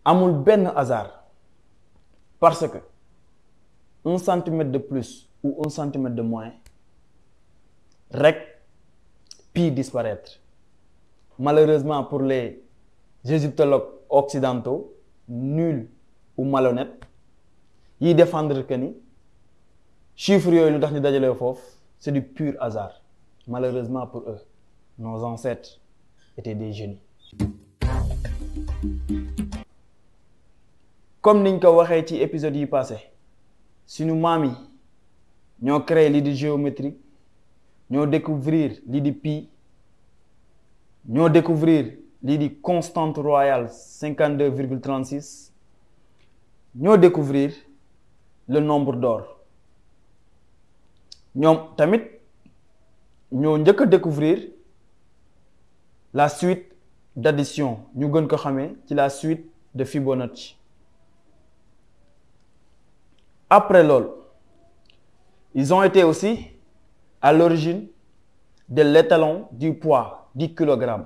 amul benn hasard parce que 1 centimètre de plus ou 1 centimètre de moins rek Pi disparaître. Malheureusement pour les égyptologues occidentaux nuls ou malhonnêtes yi défendre que ni chiffres yooyu lu tax ñu dajalee foofu c'est du pur hasard. Malheureusement pour eux, nos ancêtres étaient des génies. Comme niñ ko waxee ci épisode yi passé suñu maam yi ñoo créé lii di géométrie ñoo découvrir lii di pi ñoo découvrir lii di constante royale 52,36 ñoo découvrir le nombre d'or ñoom tamit ñoo njëkk a découvrir la suite d'addition ñu gën ko xamee ci la suite de Fibonacci. Après lol, ils ont été aussi à l'origine de l'étalon du poids 10 kg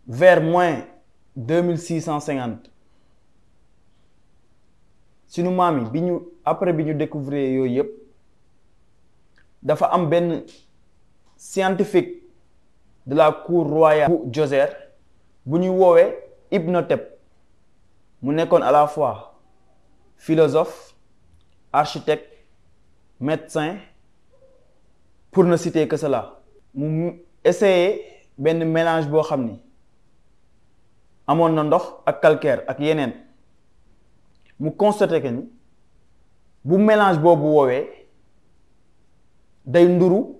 vers moins 2650. Sunu maam yi après bi ñu découvrir yooyu yëpp dafa am benn scientifique de la cour royale bu Djoser bu ñuy woowee Ibnotep mu nekkoon à la fois philosophe, architecte, médecin, pour ne citer que cela. Mu essayé benn mélange boo xam ni amoon na ndox ak calcaire ak yeneen mu constaté que ni bu mélange boobu woowee day nduru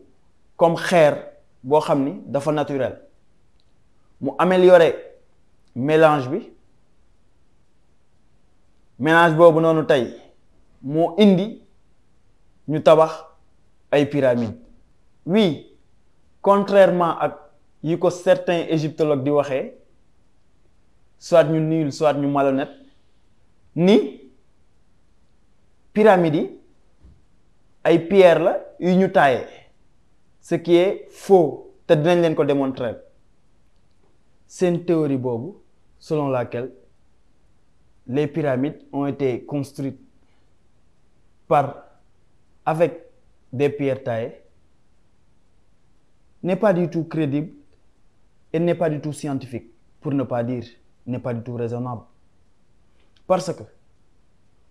comme xeer boo xam ni dafa naturel mu amélioré mélange boobu noonu tey moo indi ñu tabax ay pyramides. Oui, contrairement à yi ko certains égyptologues di waxee soit ñu nul soit ñu malhonnête ni pyramides yi ay pierres la yu ñu taillé, ce qui est faux te dinañ leen ko démontrer. C'est une théorie boobu selon laquelle les pyramides ont été construites avec des pierres taillées n'est pas du tout crédible et n'est pas du tout scientifique, pour ne pas dire n'est pas du tout raisonnable. Parce que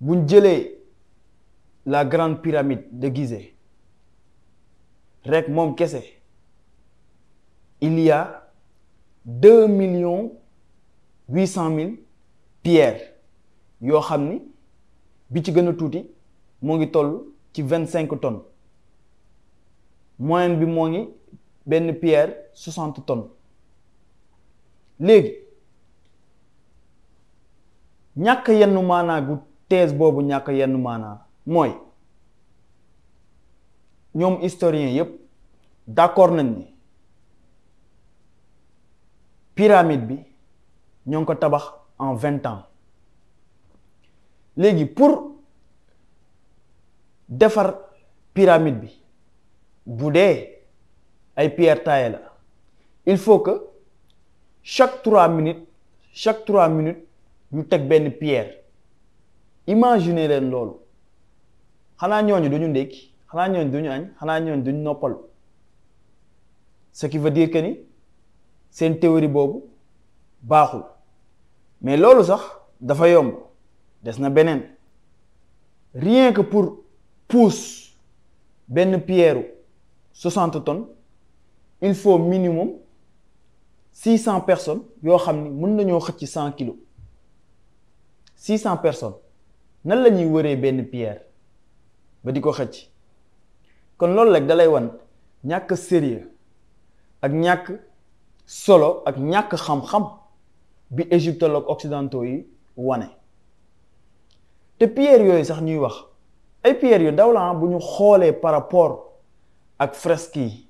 buñ jëlee la grande pyramide de Gizeh rek moom kese il y a 2 800 000 pierres yoo xam ni bi ci gën a tuuti moo ngi toll ci 25 tonnes moyenne bi moo ngi benn pierre 60 tonnes. Léegi ñàkk yenn maanaa gu thèse boobu ñàkk yenn maanaa mooy ñoom historiens yépp d'accord nañ ni pyramide bi ñoo ngi ko tabax en 20 ans. Léegi pour defar pyramide bi bu dee ay pierre taillée la il faut que chaque 3 minutes ñu teg benn pierre. Imaginez leen loolu xanaa ñooñu duñu ndékki xanaa ñooñu duñu añ xanaa ñooñu duñu noppalu, ce qui veut dire que ni seen théorie boobu baaxul. Mais loolu sax dafa yomb, des na beneen. Rien que pour pousse benn pierre 60 tonnes il faut minimum 600 personnes yoo xam ni mën nañoo xëcc 100 kilos. 600 personnes nan la ñuy wëree benn pierre ba di ko xëcc. Kon loolu rek dalay wan ñàkk sérieux ak ñàkk solo ak ñàkk xam-xam bi égyptologues occidentaux yi wane. Te pierre yooyu sax ñuy wax ay pierre yu ndaw la bu ñu xoolee par rapport ak fresques yi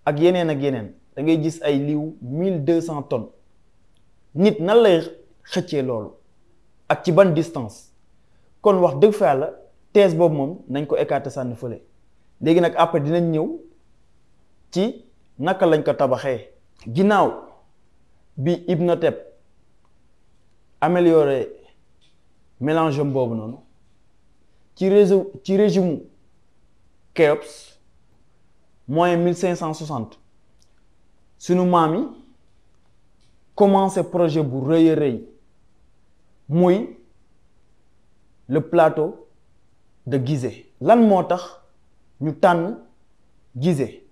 ak yeneen da ngay gis ay liw 1200 tonnes. Nit nan lay xëccee loolu ak ci ban distance. Kon wax dëgg fa yàlla thèse boobu moom nañ ko écarter sànni fële. Léegi nag après dinañ ñëw ci naka lañ ko tabaxee. Ginnaaw bi Ibnotep améliorer mélange boobu noonu ci régime Khéops moins 1560 sunu maam yi commencé projet bu rëy a rëy muy le plateau de Gizeh. Lan moo tax ñu tànn Gizeh?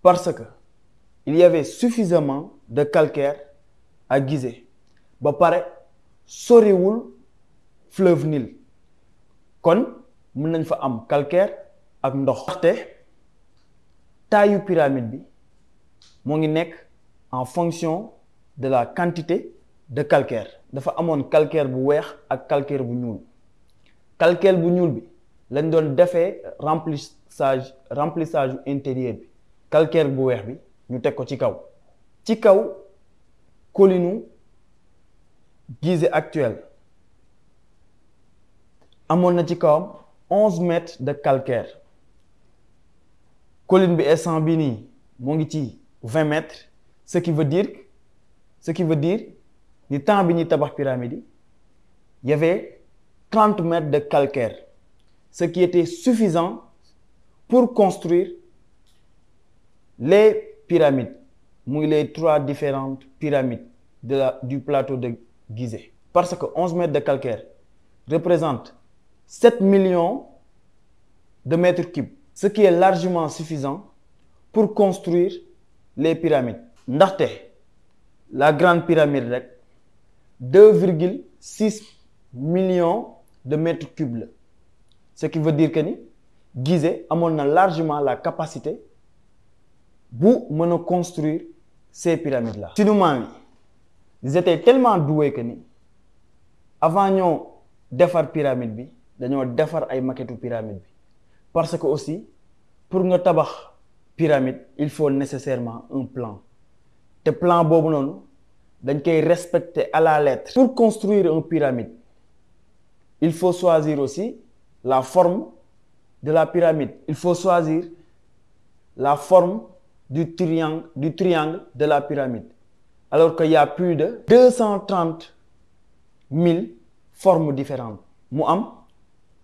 Parce que il y avait suffisamment de calcaire à Gizeh ba pare soriwul fleuve Nil kon mën nañ fa am calcaire ak ndox. ndaxte taayu pyramide bi moo ngi nekk en fonction de la quantité de calcaire. dafa amoon calcaire bu weex ak calcaire bu ñuul. calcaire bu ñuul bi lañ doon defee remplissage intérieur bi. calcaire bu weex bi ñu teg ko ci kaw colline Gizeh actuel amoon na ci kawam 11 mètres de calcaire. colline bi instant bi nii moo ngi ci 20 mètres ce qui veut dire ni temps bi ñuy tabax pyramide il y avait 30 mètres de calcaire ce qui était suffisant pour construire les pyramides muy les 3 différentes pyramides du plateau de Gizeh. Parce que 11 mètres de calcaire représente 7 millions de mètres cubes, ce qui est largement suffisant pour construire les pyramides. Ndaxte la grande pyramide rek 2,6 millions de mètres cubes la, ce qui veut dire que ni Gizeh amoon na largement la capacité bu mën a construire ces pyramides là. Sunu maam yi ils étaient tellement doués que ni avant ñoo defar pyramide bi dañoo defar ay maquettu pyramide bi parce que aussi pour nga tabax pyramide il faut nécessairement un plan te plan boobu noonu dañ koy respecter à la lettre. Pour construire une pyramide il faut choisir aussi la forme de la pyramide. Il faut choisir la forme du triangle de la pyramide. Alors qu'il y a plus de 230 000 formes différentes. Mu am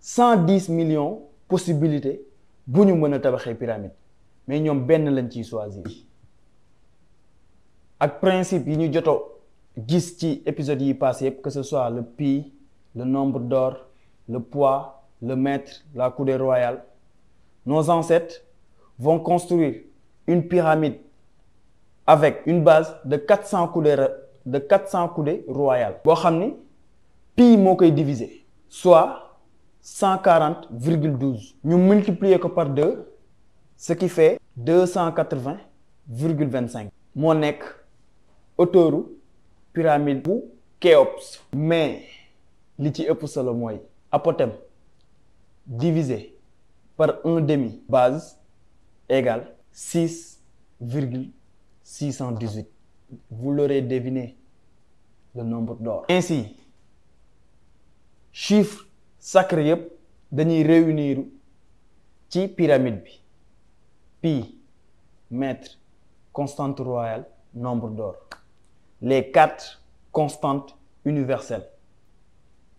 110 millions de possibilités bu ñu mën a tabaxee pyramide mais ñoom benn lañ ciy choisir. Ak principe yi ñu joto gis ci épisode yi passé yëpp, que ce soit le pi, le nombre d'or, le poids, le mètre, la coudée royale, nos ancêtres vont construire une pyramide avec une base de 400 coudées royales. Boo xam ni pi moo koy diviser, soit 140,12. Ñu multiplier ko par 2, ce qui fait 280,25. moo nekk hauteuru pyramide bu Khéops. Mais li ci ëpp solo mooy apothem divisé par 1/2 base égale 6,618. Vous l'aurez deviné, le nombre d'or. Ainsi chiffre sacré yëpp dañuy réunir ci pyramide bi: pi, mètre, constante royale, nombre d'or. Les 4 constantes universelles.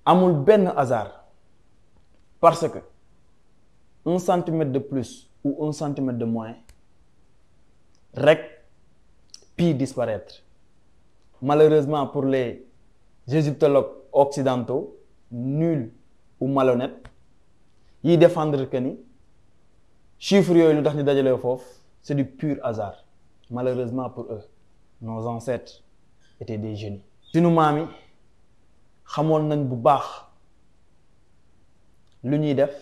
Amul benn hasard parce que 1 centimètre de plus ou 1 centimètre de moins rek pi disparaître. Malheureusement pour les égyptologues occidentaux nuls ou malhonnêtes yi défendre que ni chiffres yooyu lu tax ñu dajale foofu c'est du pur hasard. Malheureusement pour eux, nos ancêtres étaient des génies. Sunu maam yi xamoon nañ bu baax lu ñuy def,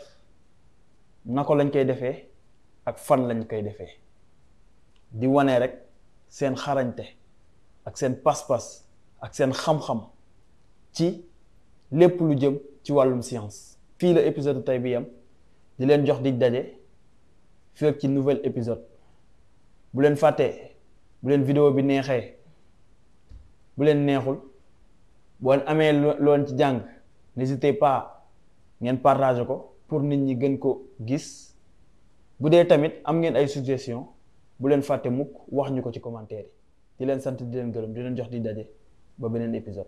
nako lañ koy defee ak fan lañ koy defee, di wane rek seen xarañte ak seen pas-pas ak seen xam-xam ci lépp lu jëm ci wàllum science. Fii la épisode tey bi yam, di leen jox dig daje fii ak ci nouvel épisode. Bu leen fàtte, bu leen vidéo bi neexee, bu leen neexul, boo amee loon ci jàng, n'hésitez pas ngeen partager ko pour nit ñi gën ko gis. Bu dee tamit am ngeen ay suggestions, bu leen fàtte mukk wax ñu ko ci commentaire yi. Di leen sant, di leen gërëm, di leen jox di daje ba beneen épisode.